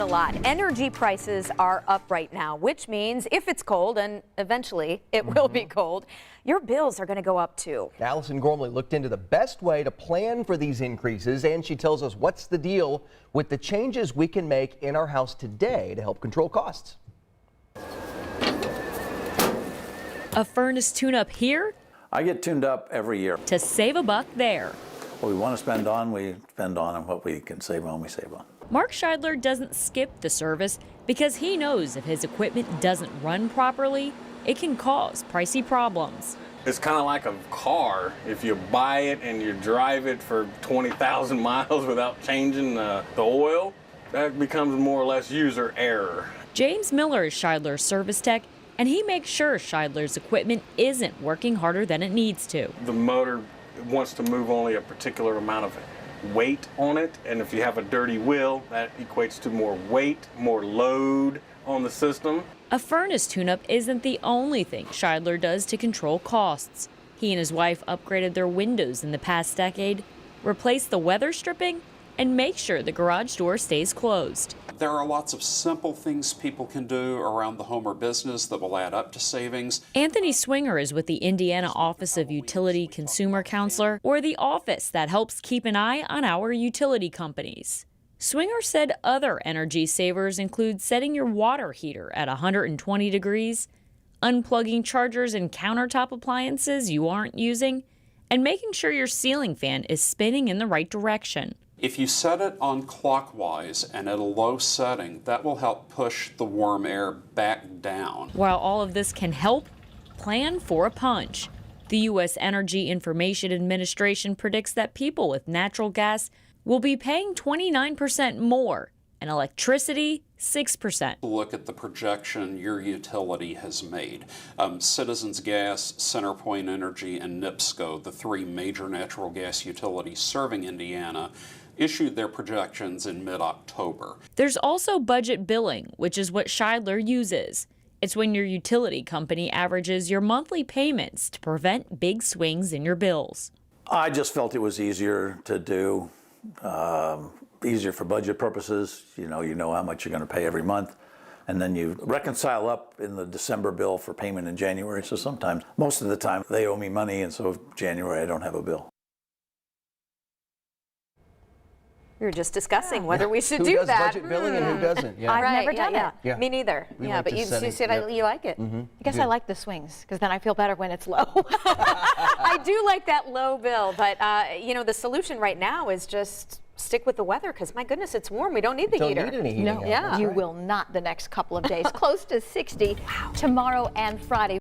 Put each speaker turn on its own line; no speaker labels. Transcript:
A lot. Energy prices are up right now, which means if it's cold, and eventually it will be cold, your bills are going to go up too.
Allison Gormly looked into the best way to plan for these increases, and she tells us what's the deal with the changes we can make in our house today to help control costs.
A furnace tune-up here
I get tuned up every year.
to save a buck there.
What we want to spend on, we spend on, and what we can save on, we save on.
Mark Scheidler doesn't skip the service because he knows if his equipment doesn't run properly, it can cause pricey problems.
It's kind of like a car. If you buy it and you drive it for 20,000 miles without changing the oil, that becomes more or less user error.
James Miller is Scheidler's service tech, and he makes sure Scheidler's equipment isn't working harder than it needs to.
The motor wants to move only a particular amount of weight on it, and if you have a dirty wheel, that equates to more weight, more load on the system.
A furnace tune-up isn't the only thing Scheidler does to control costs. He and his wife upgraded their windows in the past decade, replaced the weather stripping, and make sure the garage door stays closed.
There are lots of simple things people can do around the home or business that will add up to savings.
Anthony Swinger is with the Indiana Office of Utility Consumer Counselor, or the office that helps keep an eye on our utility companies. Swinger said other energy savers include setting your water heater at 120 degrees, unplugging chargers and countertop appliances you aren't using, and making sure your ceiling fan is spinning in the right direction.
If you set it on clockwise and at a low setting, that will help push the warm air back down.
While all of this can help, plan for a punch. The U.S. Energy Information Administration predicts that people with natural gas will be paying 29% more, and electricity 6%.
Look at the projection your utility has made. Citizens Gas, CenterPoint Energy, and NIPSCO, the three major natural gas utilities serving Indiana, issued their projections in mid-October.
There's also budget billing, which is what Scheidler uses. It's when your utility company averages your monthly payments to prevent big swings in your bills.
I just felt it was easier to do, easier for budget purposes. You know how much you're going to pay every month. And then you reconcile up in the December bill for payment in January. So sometimes, most of the time, they owe me money, and so January I don't have a bill.
We were just discussing whether we should
Who
do
does
that.
budget billing and who doesn't? Yeah.
I've never done it.
Yeah.
Me neither.
We
Yeah,
like
but
the
you
setting.
said
Yep.
you like it.
Mm-hmm.
I guess I like the swings because then I feel better when it's low.
I do like that low bill, but the solution right now is just stick with the weather because my goodness, it's warm. We don't need the
Don't
heater.
need any heating.
No,
Yeah.
you will not the next couple of days. Close to 60 tomorrow and Friday.